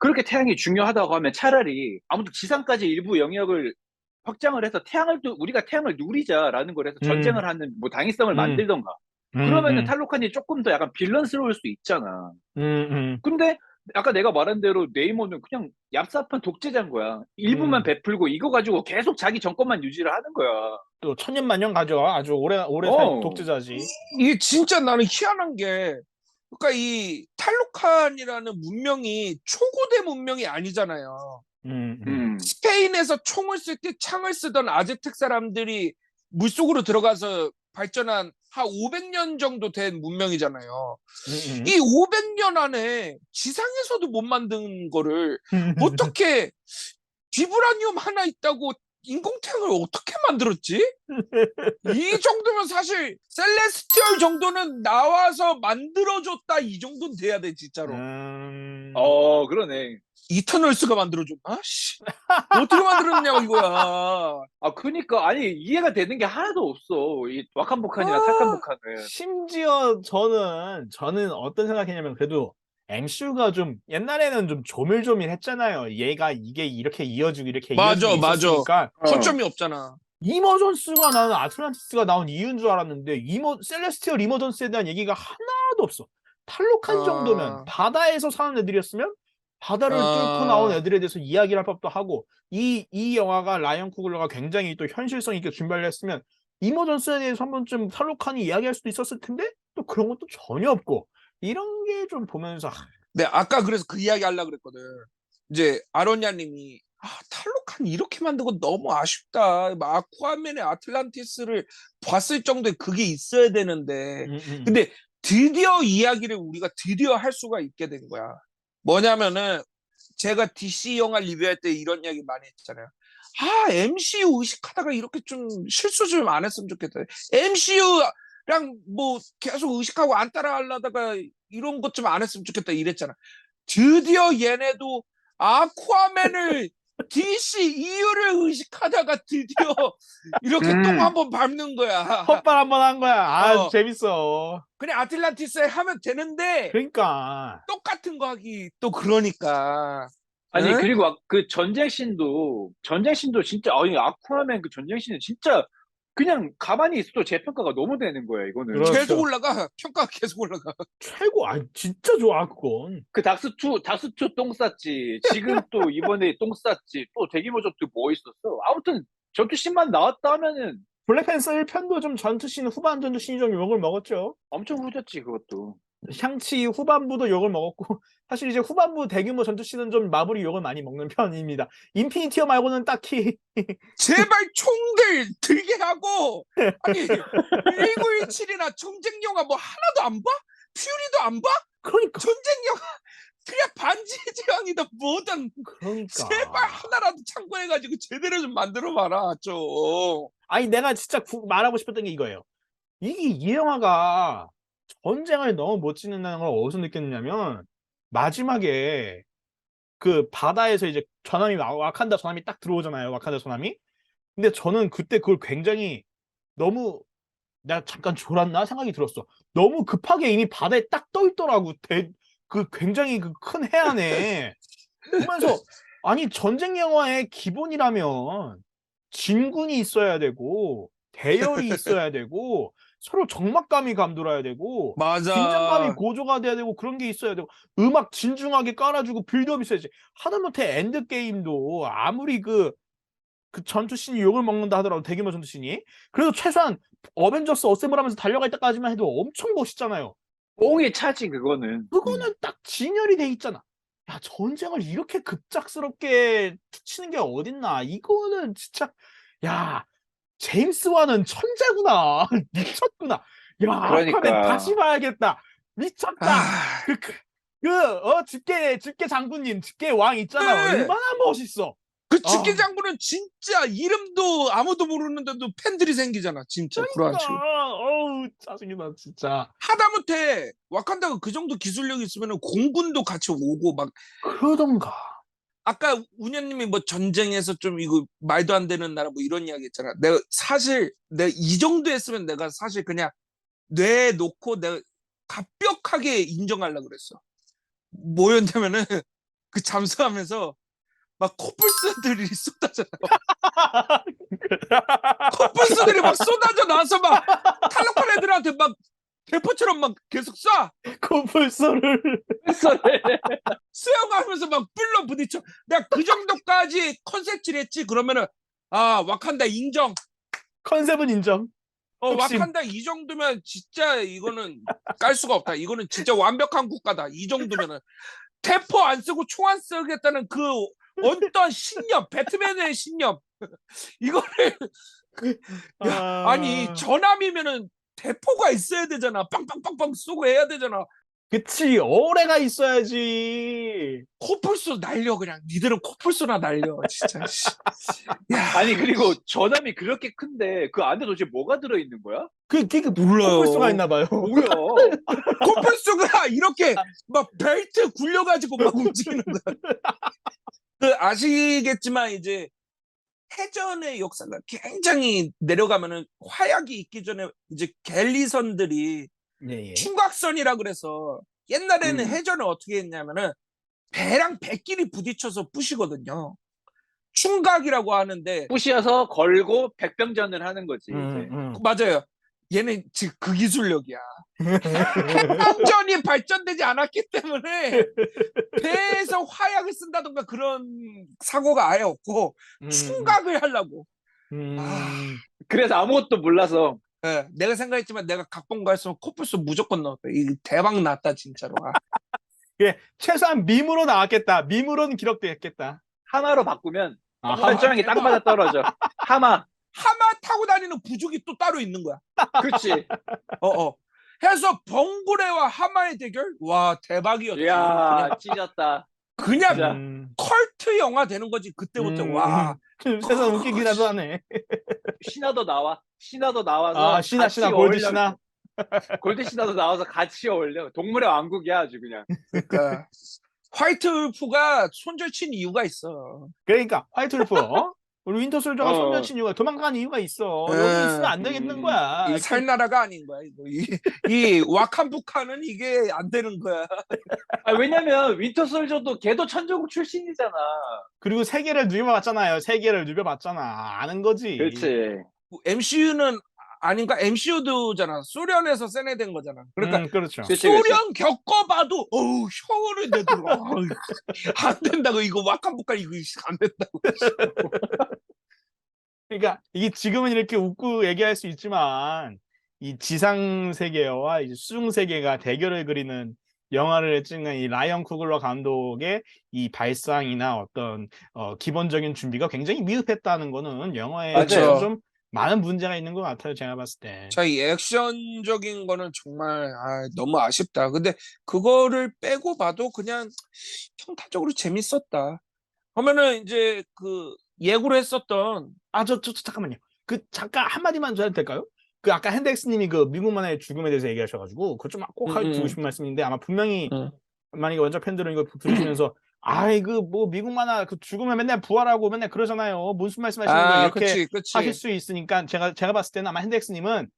그렇게 태양이 중요하다고 하면 차라리 아무튼 지상까지 일부 영역을 확장을 해서 태양을 우리가 태양을 누리자라는 걸 해서 음, 전쟁을 하는 뭐 당위성을 음, 만들던가. 음, 그러면은 음, 탈로칸이 조금 더 약간 빌런스러울 수 있잖아. 음, 음, 근데 아까 내가 말한 대로 네이머는 그냥 얍삽한 독재자인 거야. 일부만 음. 베풀고 이거 가지고 계속 자기 정권만 유지를 하는 거야. 또 천년만년 가죠. 아주 오래 살 어, 독재자지. 이게 진짜 나는 희한한 게, 그러니까 이 탈루칸이라는 문명이 초고대 문명이 아니잖아요. 음, 음, 음, 스페인에서 총을 쓸 때 창을 쓰던 아즈텍 사람들이 물속으로 들어가서 발전한 한 500년 정도 된 문명이잖아요. 음, 이 500년 안에 지상에서도 못 만든 거를 음. 어떻게, 비브라늄 하나 있다고 인공태양을 어떻게 만들었지? 이 정도면 사실 셀레스티얼 정도는 나와서 만들어줬다, 이 정도는 돼야 돼 진짜로. 음. 그러네. 이터널스가 만들어줬나? 씨. 어떻게 만들었냐고 이거야. 그니까 아니 이해가 되는 게 하나도 없어. 이 와칸복한이나 아, 탈칸복한은. 심지어 저는 어떤 생각했냐면 그래도 MCU가 좀 옛날에는 좀 조밀조밀했잖아요. 얘가 이게 이렇게 이어지고 이렇게 이어지고 맞아, 맞아. 있었으니까 어, 허점이 없잖아. 이머전스가 나는 아틀란티스가 나온 이유인 줄 알았는데 셀레스티얼 이머전스에 대한 얘기가 하나도 없어. 탈록한 정도면 아, 바다에서 사는 애들이었으면 바다를 뚫고 나온 아, 애들에 대해서 이야기를 할 법도 하고 이 영화가 라이언 쿠글러가 굉장히 또 현실성 있게 준비를 했으면 이머전스에 대해서 한 번쯤 탈록한이 이야기할 수도 있었을 텐데 또 그런 것도 전혀 없고 이런 게 좀 보면서 네, 아까 그래서 그 이야기 하려고 그랬거든. 이제 아로냐님이, 탈로칸 이렇게 만들고 너무 아쉽다. 막 아쿠아맨의 아틀란티스를 봤을 정도의 그게 있어야 되는데. 음, 음, 근데 드디어 이야기를 우리가 드디어 할 수가 있게 된 거야. 뭐냐면은 제가 DC 영화 리뷰할 때 이런 이야기 많이 했잖아요. MCU 의식하다가 이렇게 좀 실수 좀 안 했으면 좋겠다. MCU랑 뭐 계속 의식하고 안 따라하려다가 이런 것 좀 안 했으면 좋겠다 이랬잖아. 드디어 얘네도 아쿠아맨을 DC EU를 의식하다가 드디어 이렇게 똥 음. 한번 밟는 거야. 헛발 한 번 한 거야. 아 어, 재밌어. 그냥 아틀란티스에 하면 되는데 그러니까 똑같은 거 하기 또 그러니까. 아니 응? 그리고 그 전쟁신도 진짜 아니 아쿠아맨 그 전쟁신은 진짜 그냥 가만히 있어도 재평가가 너무 되는 거야 이거는. 계속 그렇죠. 올라가. 평가가 계속 올라가. 최고. 아 진짜 좋아 그건. 그 다스2 똥 쌌지. 지금 또 이번에 똥 쌌지. 또 대기모적도 뭐 있었어. 아무튼 전투씬만 나왔다 하면은 블랙팬서 1편도 좀 전투씬 후반 전투씬이 좀 욕을 먹었죠. 엄청 후졌지 그것도. 샹치 후반부도 욕을 먹었고 사실 이제 후반부 대규모 전투씬은 좀 마블이 욕을 많이 먹는 편입니다. 인피니티어 말고는 딱히 제발 총들 들게 하고. 아니 1917이나 전쟁 영화 뭐 하나도 안 봐? 퓨리도 안 봐? 그러니까 전쟁 영화 그냥 반지의 제왕이다 뭐든 제발 그러니까 하나라도 참고해가지고 제대로 좀 만들어봐라 좀. 아니 내가 진짜 말하고 싶었던 게 이거예요. 이게 이 영화가 전쟁을 너무 못 찍는다는 걸 어디서 느꼈냐면 마지막에 그 바다에서 이제 전함이 와칸다 전함이 딱 들어오잖아요. 와칸다 전함이. 근데 저는 그때 그걸 굉장히 너무 내가 잠깐 졸았나 생각이 들었어. 너무 급하게 이미 바다에 딱 떠 있더라고. 그 굉장히 그 큰 해안에. 보면서 아니 전쟁 영화의 기본이라면 진군이 있어야 되고 대열이 있어야 되고 서로 적막감이 감돌아야 되고 긴장감이 맞아. 고조가 돼야 되고 그런 게 있어야 되고 음악 진중하게 깔아주고 빌드업 있어야지. 하다못해 엔드게임도 아무리 그 전투씬이 욕을 먹는다 하더라도 대규모 전투씬이 그래도 최소한 어벤져스 어셈블 하면서 달려갈 때까지만 해도 엄청 멋있잖아요. 뽕이 차지 그거는. 그거는 딱 진열이 돼 있잖아. 야, 전쟁을 이렇게 급작스럽게 치는 게 어딨나. 이거는 진짜, 야, 제임스 완은 천재구나. 미쳤구나. 야, 아쿠아맨 다시 그러니까 봐야겠다. 미쳤다. 아, 집게 장군님, 집게 왕 있잖아. 그래. 얼마나 멋있어. 그 아, 집게장군은 진짜 이름도 아무도 모르는데도 팬들이 생기잖아 진짜 그러니까, 불안치고. 어우, 짜증나, 진짜. 하다못해 와칸다가 그 정도 기술력이 있으면 공군도 같이 오고 막. 그러던가. 아까 운현님이 뭐 전쟁에서 좀 이거 말도 안 되는 나라 뭐 이런 이야기 했잖아. 내가 사실 내가 이 정도 했으면 내가 사실 그냥 내놓고 내가 가볍하게 인정하려고 그랬어. 뭐였냐면은 그 잠수하면서 막 코뿔소들이 쏟아져요. 코뿔소들이 막 쏟아져 나와서 막 탈락한 애들한테 막 대포처럼 막 계속 쏴. 코뿔소를 수영하면서 막 뿔로 부딪혀. 내가 그 정도까지 컨셉질 했지. 그러면은 와칸다 인정. 컨셉은 인정. 핵심. 와칸다 이 정도면 진짜 이거는 깔 수가 없다. 이거는 진짜 완벽한 국가다. 이 정도면은 대포 안 쓰고 총 안 쓰겠다는 그 어떤 신념, 배트맨의 신념. 이거를 아니 전함이면은 대포가 있어야 되잖아. 빵빵빵빵 쏘고 해야 되잖아. 그치, 어뢰가 있어야지. 코뿔소 날려 그냥. 니들은 코뿔소나 날려 진짜. 야, 아니 그리고 전함이 그렇게 큰데 그 안에 도대체 뭐가 들어있는 거야? 그 몰라요. 코뿔소가 있나 봐요. 뭐야? 코뿔소가 이렇게 막 벨트 굴려가지고 막 움직이는 거야. 그 아시겠지만 이제 해전의 역사가 굉장히 내려가면은 화약이 있기 전에 이제 갤리선들이 예, 예. 충각선이라 그래서 옛날에는 음. 해전을 어떻게 했냐면은 배랑 배끼리 부딪혀서 부시거든요. 충각이라고 하는데 부시어서 걸고 백병전을 하는 거지 이제. 맞아요. 얘는 지금 그 기술력이야. 핵방전이 발전되지 않았기 때문에 배에서 화약을 쓴다던가 그런 사고가 아예 없고 충각을 하려고. 그래서 아무것도 몰라서 예, 내가 생각했지만 내가 각본가 했으면 코뿔소 무조건 넣었다. 이 대박 났다 진짜로. 예, 최소한 밈으로 나왔겠다. 밈으로는 기록되겠다. 하마로 바꾸면 아, 발전기 딱 맞아 떨어져. 하마. 하마 타고 다니는 부족이 또 따로 있는 거야. 그렇지. 해서 벙고래와 하마의 대결? 와 대박이었지. 이야 찢었다. 그냥 진짜. 컬트 영화 되는 거지 그때부터. 와 세상 웃기긴 하네. 신화도 나와. 신화도 나와서 신화, 같이 골드 어울려. 신화. 골드 신화도 나와서 같이 어울려. 동물의 왕국이야 아주 그냥. 그러니까 화이트 울프가 손절친 이유가 있어. 그러니까 화이트 울프, 우리 윈터 솔저가 손절친 이유가 도망간 이유가 있어. 여기 있으면 안 되겠는 거야. 이 살나라가 아닌 거야. 이거. 이 와칸북한은 이게 안 되는 거야. 왜냐면 윈터 솔저도 걔도 천조국 출신이잖아. 그리고 세계를 누벼봤잖아요. 세계를 누벼봤잖아. 아는 거지. 그렇지. MCU는 아닌가? MCU도잖아. 소련에서 세뇌된 거잖아. 그러니까 그렇죠. 그치, 소련 겪어봐도 혀를 내들어. 안 된다고. 이거 와칸북한 이거 안 된다고. 그러니까 이게 지금은 이렇게 웃고 얘기할 수 있지만 이 지상 세계와 이제 수중 세계가 대결을 그리는 영화를 찍는 이 라이언 쿠글러 감독의 이 발상이나 어떤 기본적인 준비가 굉장히 미흡했다는 거는 영화에 맞아요. 좀 많은 문제가 있는 것 같아요. 제가 봤을 때. 자, 이 액션적인 거는 정말 너무 아쉽다. 근데 그거를 빼고 봐도 그냥 평타적으로 재밌었다. 그러면은 이제 그 예고를 했었던 잠깐만요. 그 잠깐 한마디만 더 해도 될까요? 그 아까 핸드엑스님이 그 미국 만화의 죽음에 대해서 얘기하셔가지고 그거 좀 꼭 드리고 싶은 말씀인데 아마 분명히 만약에 원작 팬들은 이거 들으시면서 그 뭐 미국 만화 그 죽으면 맨날 부활하고 맨날 그러잖아요. 무슨 말씀하시는 거예요? 이렇게 그치. 하실 수 있으니까 제가 봤을 때는 아마 핸드엑스님은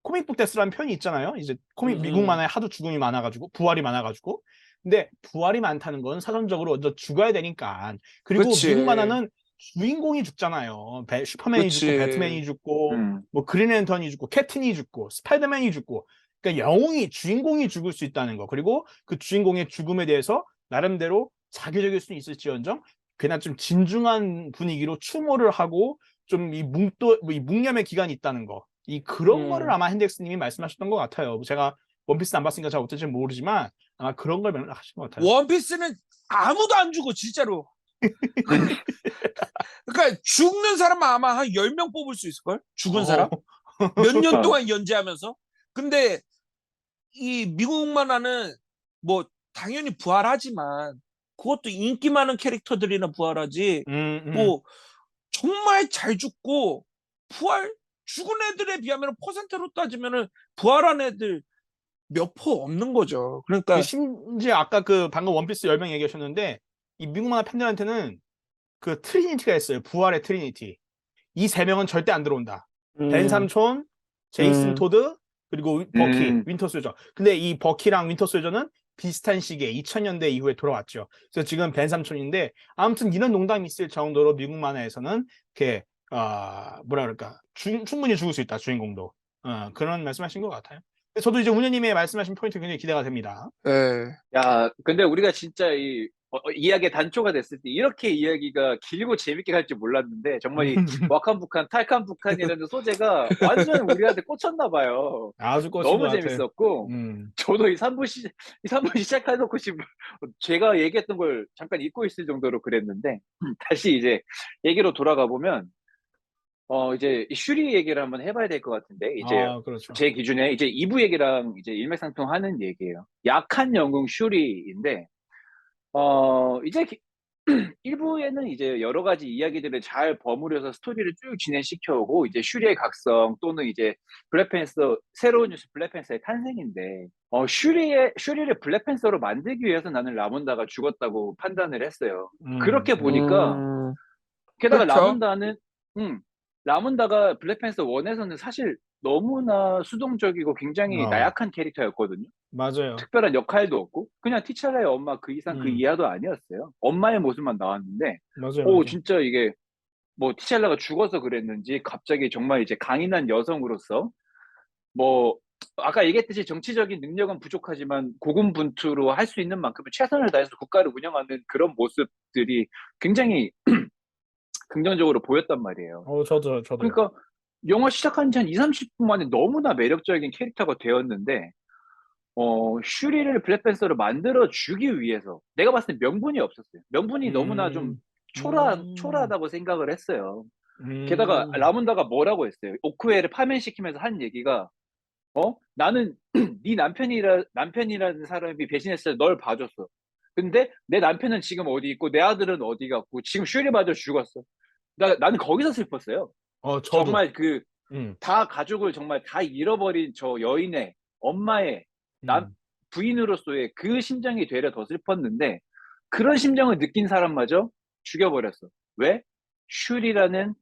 코믹북 데스라는 편이 있잖아요. 이제 미국 만화에 하도 죽음이 많아가지고 부활이 많아가지고 근데 부활이 많다는 건 사전적으로 먼저 죽어야 되니까 그리고 그치. 미국 만화는 주인공이 죽잖아요. 슈퍼맨이 그치. 죽고 배트맨이 죽고 뭐 그린랜턴이 죽고 캡틴이 죽고 스파이더맨이 죽고 그러니까 영웅이 주인공이 죽을 수 있다는 거 그리고 그 주인공의 죽음에 대해서 나름대로 자기적일 수는 있을지언정 그냥 좀 진중한 분위기로 추모를 하고 좀 이 묵념의 기간이 있다는 거 그런 거를 아마 핸덱스님이 말씀하셨던 것 같아요. 제가 원피스 안 봤으니까 잘 어떨지 모르지만 아마 그런 걸 하신 것 같아요. 원피스는 아무도 안 죽어 진짜로. 그러니까 죽는 사람은 아마 한 10명 뽑을 수 있을걸? 죽은 사람? 몇 년 동안 연재하면서. 근데 이 미국 만화는 뭐 당연히 부활하지만 그것도 인기 많은 캐릭터들이나 부활하지 뭐 정말 잘 죽고 죽은 애들에 비하면 퍼센트로 따지면은 부활한 애들 몇 퍼 없는 거죠. 그러니까 심지어 아까 그 방금 원피스 10명 얘기하셨는데 이 미국 만화 팬들한테는 그 트리니티가 있어요. 부활의 트리니티. 이 3명은 절대 안 들어온다. 벤 삼촌, 제이슨 토드, 그리고 버키, 윈터 솔저. 근데 이 버키랑 윈터 솔저는 비슷한 시기에 2000년대 이후에 돌아왔죠. 그래서 지금 벤 삼촌인데 아무튼 이런 농담이 있을 정도로 미국 만화에서는 이렇게 뭐라 그럴까 충분히 죽을 수 있다 주인공도 그런 말씀하신 것 같아요. 저도 이제 운현님의 말씀하신 포인트 굉장히 기대가 됩니다. 예. 야, 근데 우리가 진짜 이야기의 단초가 됐을 때 이렇게 이야기가 길고 재밌게 갈 줄 몰랐는데 정말 이 wak한북한, 탈칸북한이라는 소재가 완전 우리한테 꽂혔나 봐요. 아주 꽂힌 것 너무 같아요. 재밌었고 저도 이 3부 시작해놓고 지금 제가 얘기했던 걸 잠깐 잊고 있을 정도로 그랬는데 다시 이제 얘기로 돌아가 보면 이제 이 슈리 얘기를 한번 해봐야 될 것 같은데 이제 그렇죠. 제 기준에 이제 2부 얘기랑 이제 일맥상통하는 얘기예요. 약한 영웅 슈리인데 이제 1부에는 이제 여러 가지 이야기들을 잘 버무려서 스토리를 쭉 진행시켜오고 이제 슈리의 각성 또는 이제 블랙팬서 새로운 뉴스 블랙팬서의 탄생인데 슈리를 블랙팬서로 만들기 위해서 나는 라몬다가 죽었다고 판단을 했어요. 그렇게 보니까 게다가 그렇죠. 라몬다가 블랙팬서 1에서는 사실 너무나 수동적이고 굉장히 나약한 캐릭터였거든요. 맞아요. 특별한 역할도 없고 그냥 티찰라의 엄마 그 이상 그 이하도 아니었어요. 엄마의 모습만 나왔는데 맞아요. 진짜 이게 뭐 티찰라가 죽어서 그랬는지 갑자기 정말 이제 강인한 여성으로서 뭐 아까 얘기했듯이 정치적인 능력은 부족하지만 고군분투로 할 수 있는 만큼의 최선을 다해서 국가를 운영하는 그런 모습들이 굉장히 긍정적으로 보였단 말이에요. 저도요. 그러니까 영화 시작한 지 한 20-30분 만에 너무나 매력적인 캐릭터가 되었는데 슈리를 블랙팬서로 만들어주기 위해서 내가 봤을 때 명분이 없었어요. 명분이 너무나 좀 초라하다고 생각을 했어요. 게다가 라몬다가 뭐라고 했어요. 오크웨이를 파면시키면서 한 얘기가 나는 네 남편이라는 사람이 배신했을 때 널 봐줬어. 근데 내 남편은 지금 어디 있고 내 아들은 어디 갔고 지금 슈리마저 죽었어. 나는 거기서 슬펐어요. 저도. 정말 다 가족을 정말 다 잃어버린 저 여인의 엄마의 부인으로서의 그 심정이 되려 더 슬펐는데 그런 심정을 느낀 사람마저 죽여버렸어. 왜? 슈리라는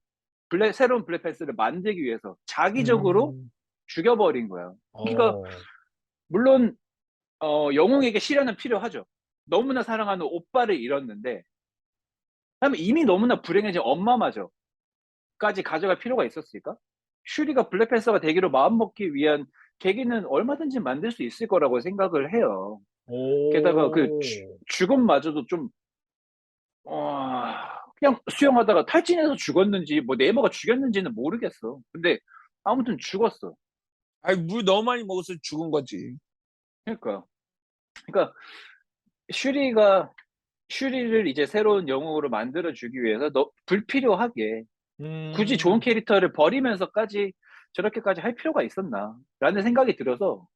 새로운 블랙팬서를 만들기 위해서 자기적으로 죽여버린 거야. 그러니까 물론 영웅에게 시련은 필요하죠. 너무나 사랑하는 오빠를 잃었는데 그다음에 이미 너무나 불행해진 엄마마저까지 가져갈 필요가 있었을까? 슈리가 블랙팬서가 되기로 마음먹기 위한 계기는 얼마든지 만들 수 있을 거라고 생각을 해요. 게다가 그 죽음마저도 좀 그냥 수영하다가 탈진해서 죽었는지 뭐 네이버가 죽였는지는 모르겠어. 근데 아무튼 죽었어. 아니 물 너무 많이 먹어서 죽은 거지. 그러니까 슈리를 이제 새로운 영웅으로 만들어주기 위해서 불필요하게 굳이 좋은 캐릭터를 버리면서까지 저렇게까지 할 필요가 있었나 라는 생각이 들어서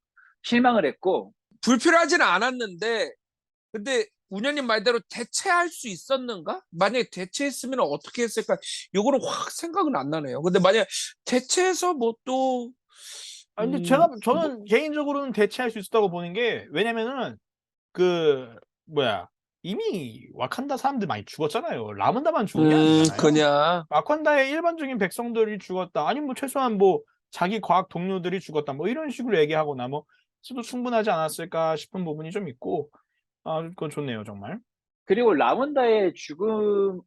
실망을 했고 불필요하지는 않았는데 근데 운현님 말대로 대체할 수 있었는가? 만약에 대체했으면 어떻게 했을까? 요거는 확 생각은 안 나네요. 근데 만약 대체해서 뭐 또 근데 저는 개인적으로는 대체할 수 있었다고 보는 게 왜냐면은 이미 와칸다 사람들 많이 죽었잖아요. 라몬다만 죽은 게 아니잖아요. 그냥 와칸다의 일반적인 백성들이 죽었다. 아니면 뭐 최소한 뭐 자기 과학 동료들이 죽었다. 뭐 이런 식으로 얘기하거나 뭐 해도 충분하지 않았을까 싶은 부분이 좀 있고 그건 좋네요, 정말. 그리고 라몬다의 죽음으로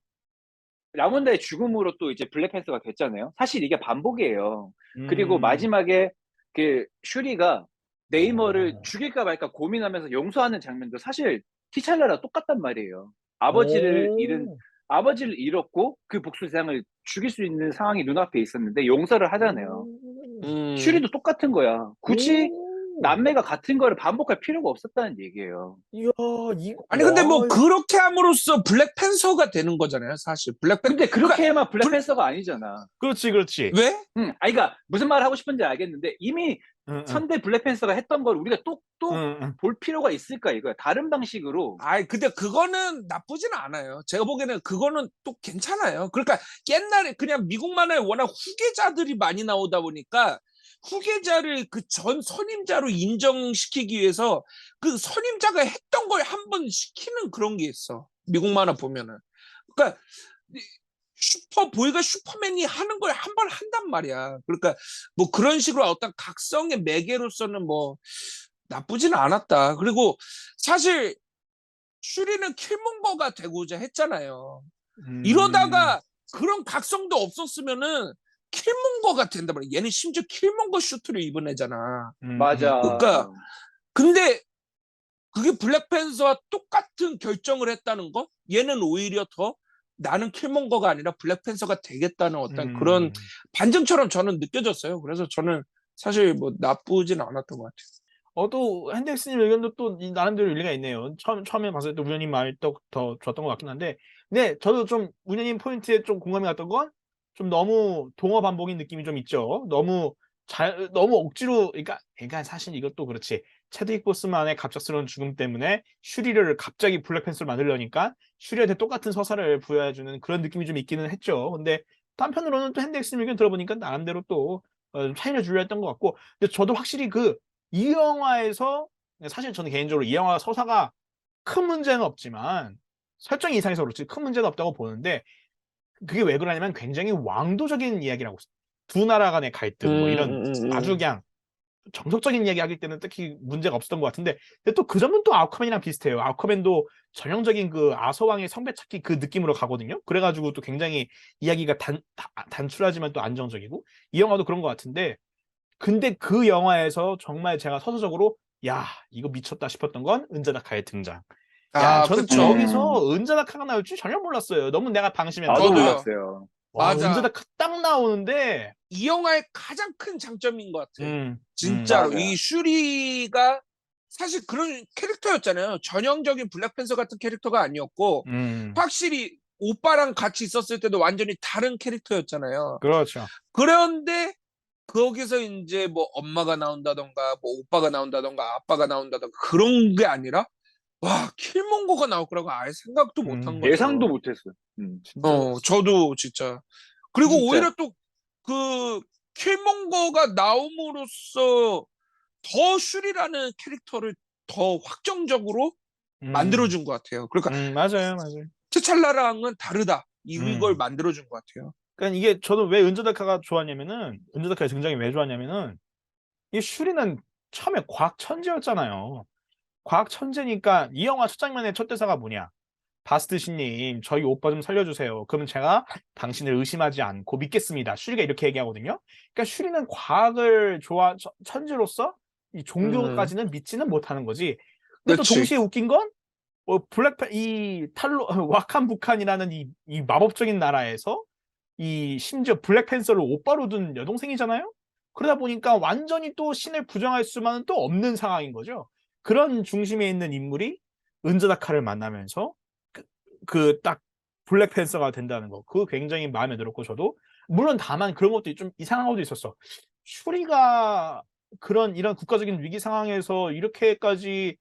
또 이제 블랙팬서가 됐잖아요. 사실 이게 반복이에요. 그리고 마지막에 그 슈리가 네이머를 죽일까 말까 고민하면서 용서하는 장면도 사실 티찰라랑 똑같단 말이에요. 아버지를 잃었고 그 복수 대상을 죽일 수 있는 상황이 눈앞에 있었는데 용서를 하잖아요. 슈리도 똑같은 거야. 굳이 남매가 같은 거를 반복할 필요가 없었다는 얘기예요. 이야, 아니 근데 뭐 그렇게 함으로써 블랙팬서가 되는 거잖아요, 사실. 근데 그렇게 해만 블랙팬서가 아니잖아. 그렇지. 왜? 그러니까 무슨 말을 하고 싶은지 알겠는데 이미 선대 블랙팬서가 했던 걸 우리가 또 볼 필요가 있을까 이거야. 다른 방식으로. 근데 그거는 나쁘지는 않아요. 제가 보기에는 그거는 또 괜찮아요. 그러니까 옛날에 그냥 미국 만화에 워낙 후계자들이 많이 나오다 보니까 후계자를 그 전 선임자로 인정시키기 위해서 그 선임자가 했던 걸 한번 시키는 그런 게 있어. 미국 만화 보면은. 그러니까 슈퍼보이가 슈퍼맨이 하는 걸 한 번 한단 말이야. 그러니까 뭐 그런 식으로 어떤 각성의 매개로서는 뭐 나쁘진 않았다. 그리고 사실 슈리는 킬몬거가 되고자 했잖아요. 이러다가 그런 각성도 없었으면은 킬몬거가 된단 말이야. 얘는 심지어 킬몬거 슈트를 입은 애잖아. 맞아. 그러니까 근데 그게 블랙팬서와 똑같은 결정을 했다는 거? 얘는 오히려 더 나는 킬몬거가 아니라 블랙팬서가 되겠다는 어떤 그런 반전처럼 저는 느껴졌어요. 그래서 저는 사실 뭐 나쁘진 않았던 것 같아요. 또 핸드릭스님 의견도 또 나름대로 일리가 있네요. 처음에 봤을 때 우현님 말이 더 좋았던 것 같긴 한데, 근데 저도 좀 우현님 포인트에 좀 공감이 갔던 건 좀 너무 동어 반복인 느낌이 좀 있죠. 너무 억지로, 그러니까 사실 이것도 그렇지. 체드윅 보스만의 갑작스러운 죽음 때문에 슈리를 갑자기 블랙팬서로 만들려니까 슈리한테 똑같은 서사를 부여해주는 그런 느낌이 좀 있기는 했죠. 근데 한편으로는 또 핸드릭스님 의견 들어보니까 나름대로 또 차이를 주려 했던 것 같고, 근데 저도 확실히 이 영화에서 사실 저는 개인적으로 이 영화 서사가 큰 문제는 없지만 설정 이상해서 그렇지 큰 문제는 없다고 보는데 그게 왜 그러냐면 굉장히 왕도적인 이야기라고 두 나라 간의 갈등 뭐 이런 아주 그냥 정석적인 이야기 하기 때는 특히 문제가 없었던 것 같은데 근데 또 그 점은 또 아쿠아맨이랑 비슷해요. 아쿠아맨도 전형적인 아서왕의 성배 찾기 그 느낌으로 가거든요. 그래가지고 또 굉장히 이야기가 단출하지만 또 안정적이고 이 영화도 그런 것 같은데 근데 그 영화에서 정말 제가 서사적으로 야 이거 미쳤다 싶었던 건 은자다카의 등장. 야 아, 저는 그쵸. 저기서 은자다카가 나올 줄 전혀 몰랐어요. 너무 내가 나도 방심했나. 저도요. 몰랐어요. 와 맞아. 은자다카 딱 나오는데 이 영화의 가장 큰 장점인 것 같아. 진짜로. 맞아요. 이 슈리가 사실 그런 캐릭터였잖아요. 전형적인 블랙팬서 같은 캐릭터가 아니었고, 확실히 오빠랑 같이 있었을 때도 완전히 다른 캐릭터였잖아요. 그렇죠. 그런데 거기서 이제 뭐 엄마가 나온다던가, 뭐 오빠가 나온다던가, 아빠가 나온다던가, 그런 게 아니라, 와, 킬몬고가 나올 거라고 아예 생각도 못 한 예상도 거죠. 못했어요. 진짜 저도 진짜. 그리고 진짜. 오히려 또 그 킬몬거가 나옴으로써 더 슈리라는 캐릭터를 더 확정적으로 만들어준 것 같아요. 그러니까 맞아요 맞아요. 트찰라랑은 다르다. 이걸 음. 만들어준 것 같아요. 그러니까 이게 저도 왜 은자다카가 좋았냐면은 은자다카의 등장이 왜 좋았냐면은 이 슈리는 처음에 과학 천재였잖아요. 과학 천재니까 이 영화 첫 장면의 첫 대사가 뭐냐? 바스트 신님, 저희 오빠 좀 살려주세요. 그러면 제가 당신을 의심하지 않고 믿겠습니다. 슈리가 이렇게 얘기하거든요. 그러니까 슈리는 과학을 천재로서 이 음, 종교까지는 믿지는 못하는 거지. 근데 또 그렇지. 동시에 웃긴 건 이 와칸 북한이라는 이 마법적인 나라에서 이 심지어 블랙팬서를 오빠로 둔 여동생이잖아요. 그러다 보니까 완전히 또 신을 부정할 수만은 또 없는 상황인 거죠. 그런 중심에 있는 인물이 은자다카를 만나면서 딱 블랙팬서가 된다는 거. 그거 굉장히 마음에 들었고 저도 물론 다만 그런 것도 좀 이상한 것도 있었어. 슈리가 이런 국가적인 위기 상황에서 이렇게까지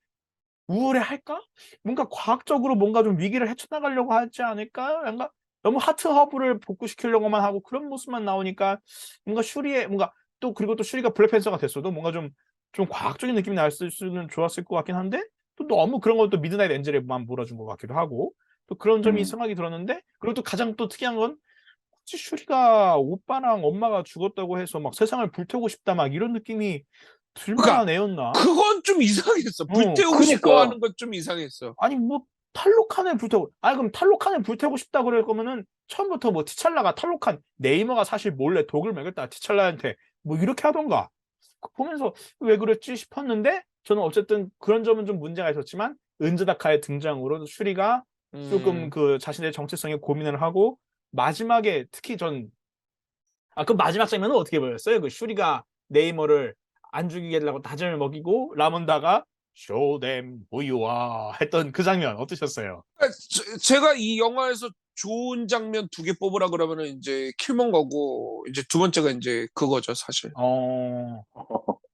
우울해할까? 뭔가 과학적으로 뭔가 좀 위기를 헤쳐나가려고 하지 않을까? 뭔가 너무 하트 허브를 복구시키려고만 하고 그런 모습만 나오니까 뭔가 슈리의 뭔가 그리고 또 슈리가 블랙팬서가 됐어도 뭔가 좀 과학적인 느낌이 날 수는 좋았을 것 같긴 한데 또 너무 그런 것도 미드나잇 엔젤에만 몰아준 것 같기도 하고 또 그런 점이 음. 생각이 들었는데 그리고 또 가장 또 특이한 건 혹시 슈리가 오빠랑 엄마가 죽었다고 해서 막 세상을 불태우고 싶다 막 이런 느낌이 그러니까 들만한 애였나? 그건 좀 이상했어. 불태우고 싶어 그니까. 하는 건 좀 이상했어. 아니 뭐 탈로칸을 불태우고 아니 그럼 탈로칸을 불태우고 싶다 그럴 거면은 처음부터 뭐 티찰라가 탈로칸 네이머가 사실 몰래 독을 먹였다 티찰라한테 뭐 이렇게 하던가 보면서 왜 그랬지 싶었는데 저는 어쨌든 그런 점은 좀 문제가 있었지만 은즈다카의 등장으로 슈리가 조금 음, 자신의 정체성에 고민을 하고 마지막에 특히 그 마지막 장면은 어떻게 보였어요? 그 슈리가 네이머를 안 죽이게 하려고 다짐을 먹이고 라몬다가 Show them who you are 했던 그 장면 어떠셨어요? 그러니까 제가 이 영화에서 좋은 장면 두 개 뽑으라 그러면은 이제 킬몬거고 이제 두 번째가 이제 그거죠, 사실. 어,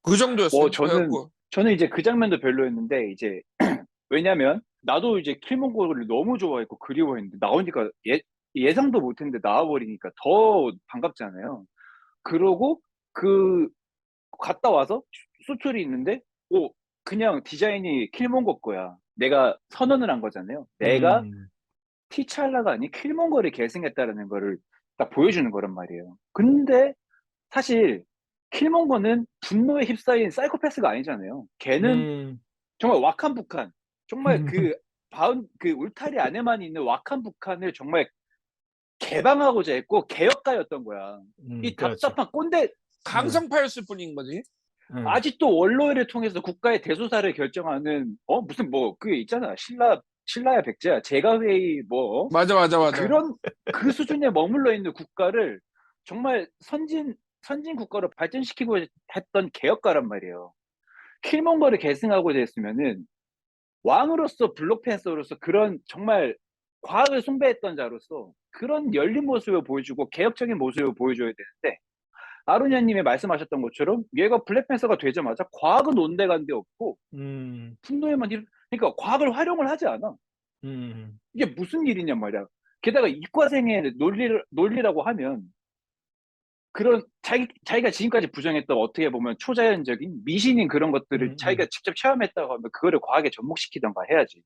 그 정도였어요. 저는 그래갖고 이제 그 장면도 별로였는데 이제 왜냐면 나도 이제 킬몬고를 너무 좋아했고 그리워했는데 나오니까 예상도 못했는데 나와버리니까 더 반갑잖아요. 그러고 그 갔다 와서 수출이 있는데 그냥 디자인이 킬몬고 거야. 내가 선언을 한 거잖아요. 내가 음, 티찰라가 아닌 킬몬고를 계승했다라는 거를 딱 보여주는 거란 말이에요. 근데 사실 킬몬거는 분노에 휩싸인 사이코패스가 아니잖아요. 걔는 음. 정말 wak한 북한, 정말 그 울타리 안에만 있는 wak한 북한을 정말 개방하고자 했고 개혁가였던 거야. 이 그렇지. 답답한 꼰대 강성파였을 뿐인 거지. 아직도 원로회를 통해서 국가의 대소사를 결정하는 무슨 뭐 그게 있잖아. 신라야 백제야 제가회의 뭐 맞아, 맞아, 맞아. 그런 그 수준에 머물러 있는 국가를 정말 선진 국가로 발전시키고 했던 개혁가란 말이에요. 킬몬거를 계승하고 됐으면은 왕으로서 블록팬서로서 그런 정말 과학을 숭배했던 자로서 그런 열린 모습을 보여주고 개혁적인 모습을 보여줘야 되는데 아로니아님이 말씀하셨던 것처럼 얘가 블랙팬서가 되자마자 과학은 온데간데 없고 분노에만 그러니까 과학을 활용을 하지 않아. 이게 무슨 일이냔 말이야. 게다가 이과생의 논리라고 하면 그런 자기가 지금까지 부정했던 어떻게 보면 초자연적인 미신인 그런 것들을 자기가 직접 체험했다고 하면 그거를 과학에 접목시키던가 해야지.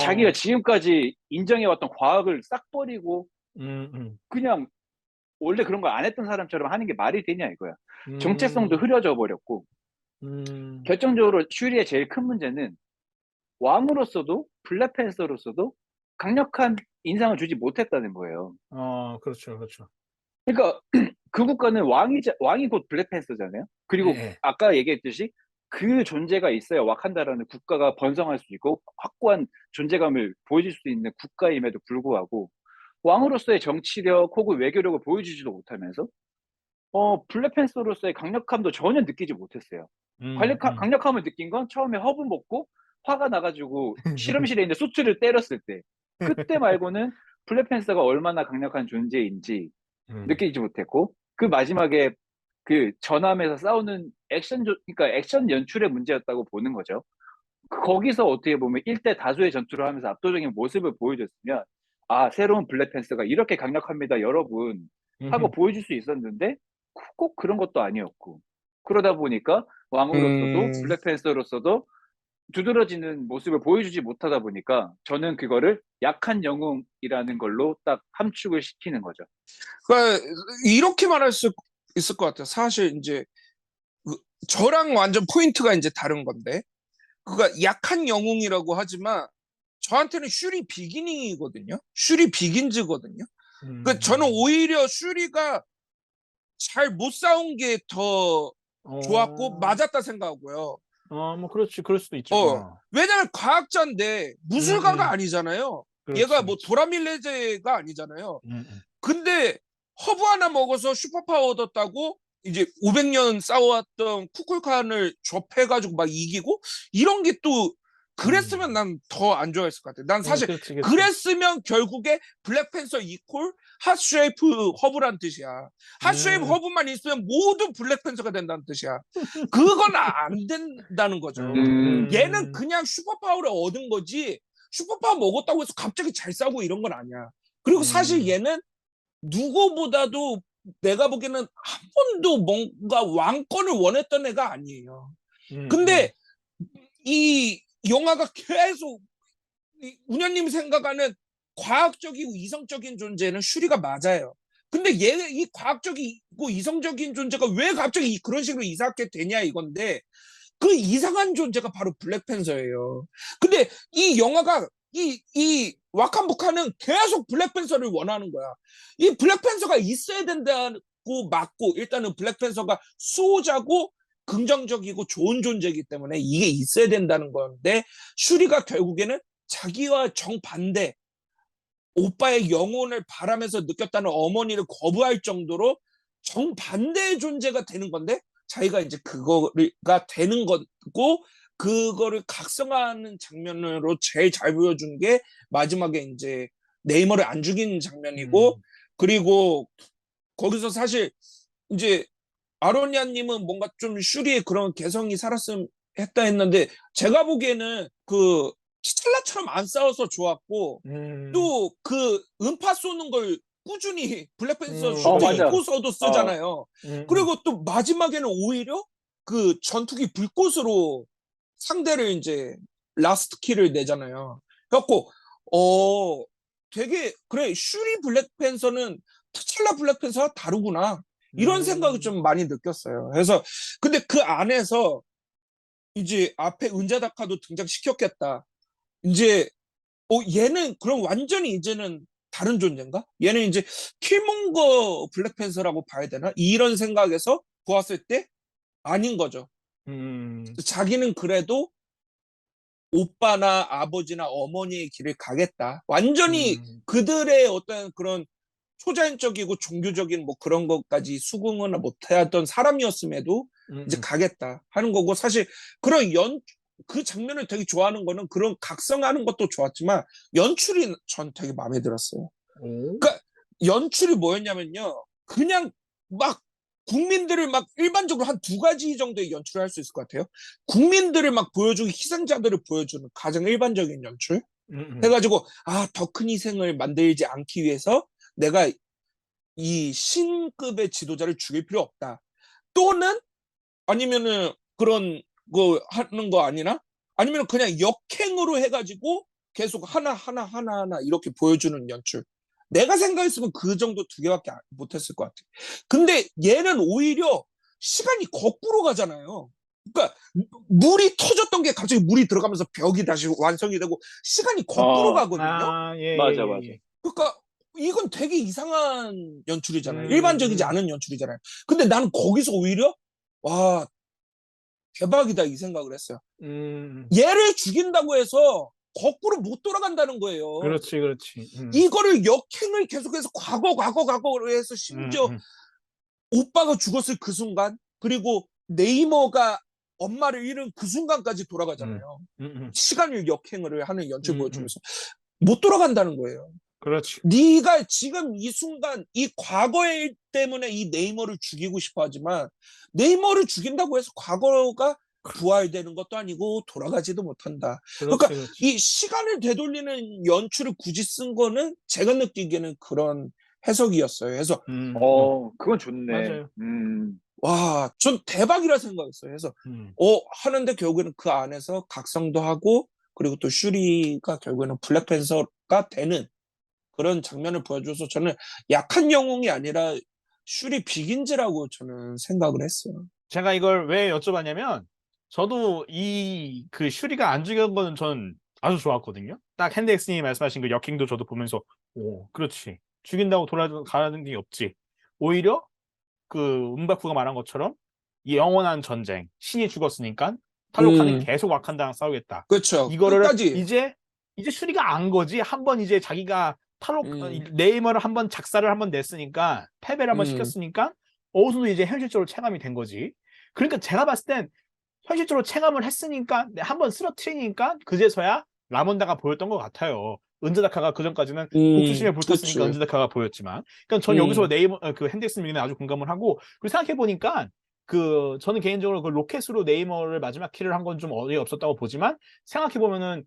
자기가 지금까지 인정해왔던 과학을 싹 버리고 그냥 원래 그런 거 안 했던 사람처럼 하는 게 말이 되냐 이거야. 정체성도 흐려져 버렸고 결정적으로 슈리의 제일 큰 문제는 왕으로서도 블랙팬서로서도 강력한 인상을 주지 못했다는 거예요. 그렇죠, 그렇죠. 그러니까 그 국가는 왕이 곧 블랙팬서잖아요. 그리고 예. 아까 얘기했듯이 그 존재가 있어야 와칸다라는 국가가 번성할 수 있고 확고한 존재감을 보여줄 수 있는 국가임에도 불구하고 왕으로서의 정치력 혹은 외교력을 보여주지도 못하면서 블랙팬서로서의 강력함도 전혀 느끼지 못했어요. 강력함을 느낀 건 처음에 허브 먹고 화가 나가지고 실험실에 있는 수트를 때렸을 때 그때 말고는 블랙팬서가 얼마나 강력한 존재인지 느끼지 못했고 그 마지막에 그 전함에서 싸우는 그러니까 액션 연출의 문제였다고 보는 거죠. 거기서 어떻게 보면 1대 다수의 전투를 하면서 압도적인 모습을 보여줬으면 새로운 블랙팬서가 이렇게 강력합니다 여러분 하고 보여줄 수 있었는데 꼭 그런 것도 아니었고 그러다 보니까 왕으로서도 음, 블랙팬서로서도 두드러지는 모습을 보여주지 못하다 보니까 저는 그거를 약한 영웅이라는 걸로 딱 함축을 시키는 거죠. 그러니까 이렇게 말할 수 있을 것 같아요. 사실 이제 그 저랑 완전 포인트가 이제 다른 건데, 그가 약한 영웅이라고 하지만 저한테는 슈리 비기닝이거든요. 슈리 비긴즈거든요. 그러니까 저는 오히려 슈리가 잘 못 싸운 게 더 좋았고 맞았다 생각하고요. 뭐 그렇지, 그럴 수도 있죠. 왜냐면 과학자인데 무술가가 아니잖아요. 얘가 그렇지, 뭐 그렇지. 도라밀레제가 아니잖아요. 근데 허브 하나 먹어서 슈퍼파워 얻었다고 이제 500년 싸워왔던 쿠쿨칸을 접해가지고 막 이기고 이런 게 또 그랬으면 난 더 안 좋아했을 것 같아. 난 사실 그렇지, 그렇지. 그랬으면 결국에 블랙팬서 이퀄 핫쉐이프 허브란 뜻이야. 핫쉐이프 허브만 있으면 모두 블랙팬서가 된다는 뜻이야. 그건 안 된다는 거죠. 얘는 그냥 슈퍼파워를 얻은 거지 슈퍼파워 먹었다고 해서 갑자기 잘 싸우고 이런 건 아니야. 그리고 사실 얘는 누구보다도 내가 보기에는 한 번도 뭔가 왕권을 원했던 애가 아니에요. 근데 이 영화가 계속 운현님 생각하는 과학적이고 이성적인 존재는 슈리가 맞아요. 근데 얘 이 과학적이고 이성적인 존재가 왜 갑자기 그런 식으로 이상하게 되냐 이건데 그 이상한 존재가 바로 블랙팬서예요. 근데 이 영화가 이 와칸 북한은 계속 블랙팬서를 원하는 거야. 이 블랙팬서가 있어야 된다고 맞고 일단은 블랙팬서가 수호자고 긍정적이고 좋은 존재이기 때문에 이게 있어야 된다는 건데 슈리가 결국에는 자기와 정반대 오빠의 영혼을 바라면서 느꼈다는 어머니를 거부할 정도로 정반대의 존재가 되는 건데 자기가 이제 그거가 되는 거고 그거를 각성하는 장면으로 제일 잘 보여준 게 마지막에 이제 네이머를 안 죽인 장면이고 그리고 거기서 사실 이제 아로니아님은 뭔가 좀 슈리의 그런 개성이 살았으면 했다 했는데 제가 보기에는 그 스텔라처럼 안 싸워서 좋았고 또 그 음파 쏘는 걸 꾸준히 블랙팬서 슈트 맞아. 입고서도 쓰잖아요. 그리고 또 마지막에는 오히려 그 전투기 불꽃으로 상대를 이제 라스트 킬을 내잖아요. 그래갖고 되게 그래 슈리 블랙팬서는 트찰라 블랙팬서와 다르구나 이런 생각을 좀 많이 느꼈어요. 그래서 근데 그 안에서 이제 앞에 은자다카도 등장시켰겠다. 이제 얘는 그럼 완전히 이제는 다른 존재인가? 얘는 이제 킬몽거 블랙팬서라고 봐야 되나? 이런 생각에서 보았을 때 아닌 거죠. 자기는 그래도 오빠나 아버지나 어머니의 길을 가겠다. 완전히 그들의 어떤 그런 초자연적이고 종교적인 뭐 그런 것까지 수긍은 못해왔던 사람이었음에도 이제 가겠다 하는 거고, 사실 그런 그 장면을 되게 좋아하는 거는 그런 각성하는 것도 좋았지만 연출이 전 되게 마음에 들었어요. 그러니까 연출이 뭐였냐면요, 그냥 막 국민들을 막 일반적으로 한 두 가지 정도의 연출을 할 수 있을 것 같아요. 국민들을 막 보여주고 희생자들을 보여주는 가장 일반적인 연출 해가지고, 더 큰 희생을 만들지 않기 위해서 내가 이 신급의 지도자를 죽일 필요 없다. 또는 아니면은 그런 거 하는 거 아니나? 아니면 그냥 역행으로 해가지고 계속 하나 이렇게 보여주는 연출. 내가 생각했으면 그 정도 두 개밖에 못했을 것 같아. 근데 얘는 오히려 시간이 거꾸로 가잖아요. 그러니까 물이 터졌던 게 갑자기 물이 들어가면서 벽이 다시 완성이 되고 시간이 거꾸로 가거든요. 맞아, 맞아. 그러니까 이건 되게 이상한 연출이잖아요. 일반적이지 않은 연출이잖아요. 근데 나는 거기서 오히려 와, 대박이다 이 생각을 했어요. 얘를 죽인다고 해서 거꾸로 못 돌아간다는 거예요. 그렇지. 이거를 역행을 계속해서 과거로 해서 심지어 오빠가 죽었을 그 순간, 그리고 네이머가 엄마를 잃은 그 순간까지 돌아가잖아요. 시간을 역행을 하는 연출 보여주면서 못 돌아간다는 거예요. 그렇지. 네가 지금 이 순간 이 과거에 때문에 이 네이머를 죽이고 싶어 하지만 네이머를 죽인다고 해서 과거가 부활되는 것도 아니고 돌아가지도 못한다. 그러니까 이 시간을 되돌리는 연출을 굳이 쓴 거는 제가 느끼기에는 그런 해석이었어요. 그래서 그건 좋네. 맞아요. 와, 전 대박이라 생각했어요. 그래서 하는데 결국에는 그 안에서 각성도 하고, 그리고 또 슈리가 결국에는 블랙팬서가 되는 그런 장면을 보여줘서 저는 약한 영웅이 아니라 슈리 비긴즈라고 저는 생각을 했어요. 제가 이걸 왜 여쭤봤냐면, 저도 그 슈리가 안 죽인 거는 전 아주 좋았거든요. 딱 핸드엑스님이 말씀하신 그 역행도 저도 보면서, 그렇지. 죽인다고 돌아가는 게 없지. 오히려 그 은바쿠가 말한 것처럼 이 영원한 전쟁, 신이 죽었으니까 탈로카는 계속 와칸다랑 싸우겠다. 그렇죠. 이거를 끝까지. 이제 슈리가 안 거지. 한번 이제 자기가 네이머를 한번 작사를 한번 냈으니까, 패배를 한번 시켰으니까 어느 정도 이제 현실적으로 체감이 된 거지. 그러니까 제가 봤을 땐 현실적으로 체감을 했으니까, 한번 쓰러트리니까 그제서야 라몬다가 보였던 것 같아요. 은즈다카가 그 전까지는 복수심에 불탔으니까 은즈다카가 보였지만, 그러니까 전 여기서 네이버 그 핸덱스 미는 아주 공감을 하고, 그리고 생각해 보니까 저는 개인적으로 그 로켓으로 네이머를 마지막 킬을 한 건 좀 어이없었다고 보지만, 생각해 보면은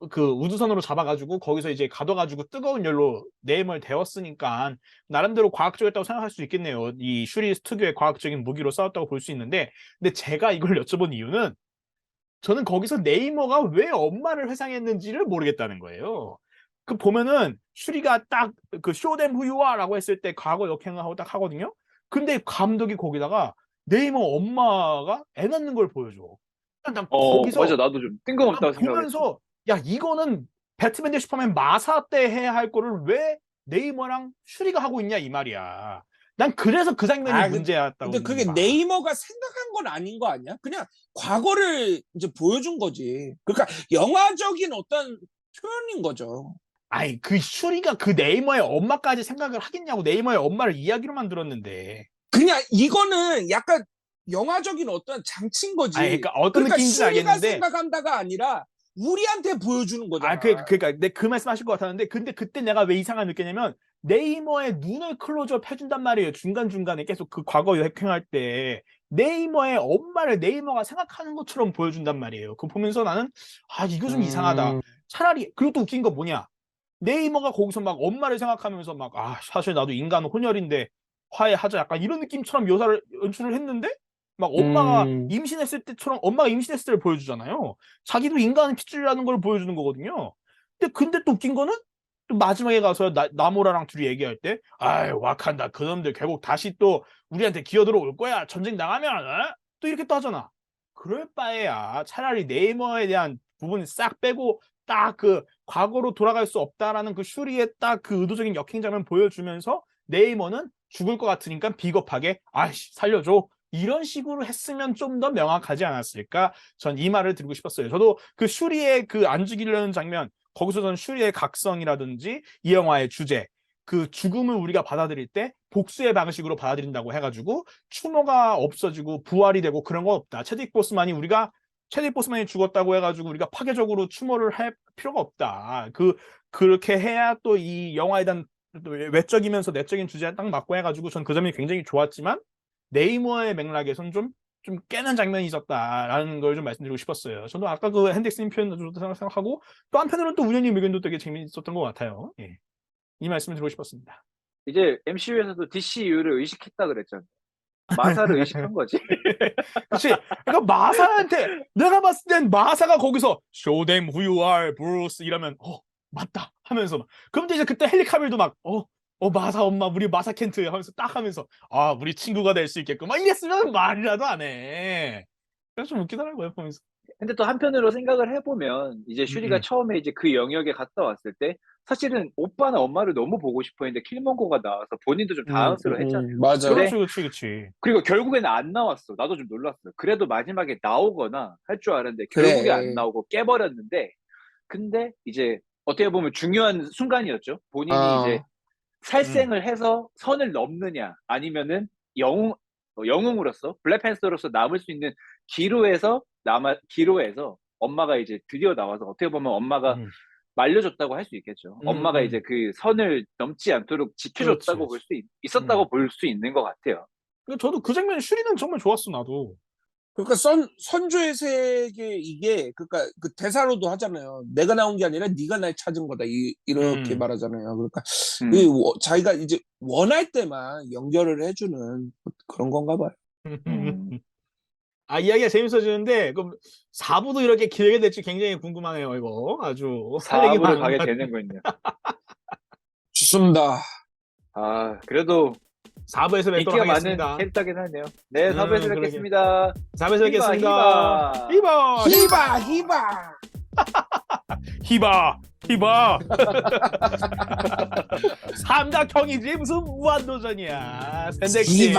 그 우주선으로 잡아가지고 거기서 이제 가둬가지고 뜨거운 열로 네이머를 데웠으니까 나름대로 과학적이었다고 생각할 수 있겠네요. 이 슈리 특유의 과학적인 무기로 싸웠다고 볼 수 있는데, 근데 제가 이걸 여쭤본 이유는, 저는 거기서 네이머가 왜 엄마를 회상했는지를 모르겠다는 거예요. 그 보면은 슈리가 딱 그 쇼댐 후유와라고 했을 때 과거 역행을 하고 딱 하거든요. 근데 감독이 거기다가 네이머 엄마가 애 낳는 걸 보여줘. 난 거기서 맞아, 나도 좀 뜬금없다고 생각했어. 보면서, 야, 이거는 배트맨 대 슈퍼맨 마사 때 해야 할 거를 왜 네이머랑 슈리가 하고 있냐 이 말이야. 난 그래서 그 장면이 문제였다고. 근데 그게 네이머가 생각한 건 아닌 거 아니야? 그냥 과거를 이제 보여준 거지. 그러니까 영화적인 어떤 표현인 거죠. 아니, 그 슈리가 그 네이머의 엄마까지 생각을 하겠냐고. 네이머의 엄마를 이야기로만 들었는데. 그냥 이거는 약간 영화적인 어떤 장치인 거지. 아니, 그러니까 어떤 느낌인지는 슈리가 알겠는데, 생각한다가 아니라 우리한테 보여주는 거잖아. 그러니까 내 그 말씀하실 것 같았는데, 근데 그때 내가 왜 이상한 느꼈냐면, 네이머의 눈을 클로즈업 해준단 말이에요. 중간중간에 계속 그 과거 역행할 때 네이머의 엄마를 네이머가 생각하는 것처럼 보여준단 말이에요. 그거 보면서 나는 이거 좀 이상하다. 차라리. 그리고 또 웃긴 거 뭐냐, 네이머가 거기서 막 엄마를 생각하면서 막 사실 나도 인간 혼혈인데 화해하자, 약간 이런 느낌처럼 연출을 했는데, 막 엄마가 임신했을 때처럼, 엄마가 임신했을 때를 보여주잖아요. 자기도 인간의 핏줄이라는 걸 보여주는 거거든요. 근데 또 웃긴 거는 또 마지막에 가서 나모라랑 둘이 얘기할 때, 아이, 와칸다 그놈들 결국 다시 또 우리한테 기어들어올 거야. 전쟁 나가면, 어? 또 이렇게 또 하잖아. 그럴 바에야 차라리 네이머에 대한 부분 싹 빼고 딱 그 과거로 돌아갈 수 없다라는 그 슈리의 딱 그 의도적인 역행장면 보여주면서 네이머는 죽을 것 같으니까 비겁하게 아이씨 살려줘 이런 식으로 했으면 좀 더 명확하지 않았을까? 전 이 말을 드리고 싶었어요. 저도 그 슈리의 그 안 죽이려는 장면 거기서 전 슈리의 각성이라든지 이 영화의 주제 그 죽음을 우리가 받아들일 때 복수의 방식으로 받아들인다고 해가지고 추모가 없어지고 부활이 되고 그런 건 없다. 체딕 보스만이 죽었다고 해가지고 우리가 파괴적으로 추모를 할 필요가 없다. 그렇게 해야 또 이 영화에 대한 또 외적이면서 내적인 주제에 딱 맞고 해가지고 전 그 점이 굉장히 좋았지만 네이머의 맥락에선 좀 깨는 장면이 있었다라는 걸 좀 말씀드리고 싶었어요. 저도 아까 그 핸덱스님 표현도 생각하고 또 한편으로는 또 우연님 의견도 되게 재미있었던 것 같아요. 예. 이 말씀을 드리고 싶었습니다. 이제 MCU에서도 DCU를 의식했다 그랬잖아. 마사를 의식한 거지. 그렇지. 그러니까 마사한테 내가 봤을 땐 마사가 거기서 Show them who you are, Bruce 이러면 맞다 하면서 막 그럼 이제 그때 헨리 카빌도 막 마사 엄마 우리 마사 켄트 하면서 딱 하면서 아 우리 친구가 될 수 있겠고 막 이랬으면 말이라도 안 해. 그래서 좀 웃기더라고요 보면서. 근데 또 한편으로 생각을 해보면 이제 슈리가 처음에 이제 그 영역에 갔다 왔을 때 사실은 오빠나 엄마를 너무 보고 싶어 했는데 킬몬고가 나와서 본인도 좀 당황스러워 했잖아요. 맞아. 그래? 그렇지. 그리고 결국에는 안 나왔어. 나도 좀 놀랐어요. 그래도 마지막에 나오거나 할 줄 알았는데 그래. 결국에 안 나오고 깨버렸는데 근데 이제 어떻게 보면 중요한 순간이었죠. 본인이 이제 살생을 해서 선을 넘느냐 아니면은 영웅으로서 블랙팬서로서 남을 수 있는 기로에서 엄마가 이제 드디어 나와서 어떻게 보면 엄마가 말려줬다고 할 수 있겠죠. 엄마가 이제 그 선을 넘지 않도록 지켜줬다고 볼 수 있었다고 볼 수 있는 것 같아요. 저도 그 장면 슈리는 정말 좋았어 나도. 그러니까 선조의 세계 이게 그러니까 그 대사로도 하잖아요. 내가 나온 게 아니라 네가 날 찾은 거다 이렇게 말하잖아요. 그러니까 자기가 이제 원할 때만 연결을 해주는 그런 건가 봐요. 아 이야기가 재밌어지는데 그럼 4부도 이렇게 길게 될지 굉장히 궁금하네요. 이거 아주 4부로 가게 되는군요. 좋습니다. 아 그래도 4부에서 뵙도록 인기가 하겠습니다. 많은 캐릭터긴 하네요. 네, 4부에서 뵙겠습니다. 4부에서 뵙겠습니다. 히바. 삼각형이지 무슨 무한도전이야. 샌덱씨.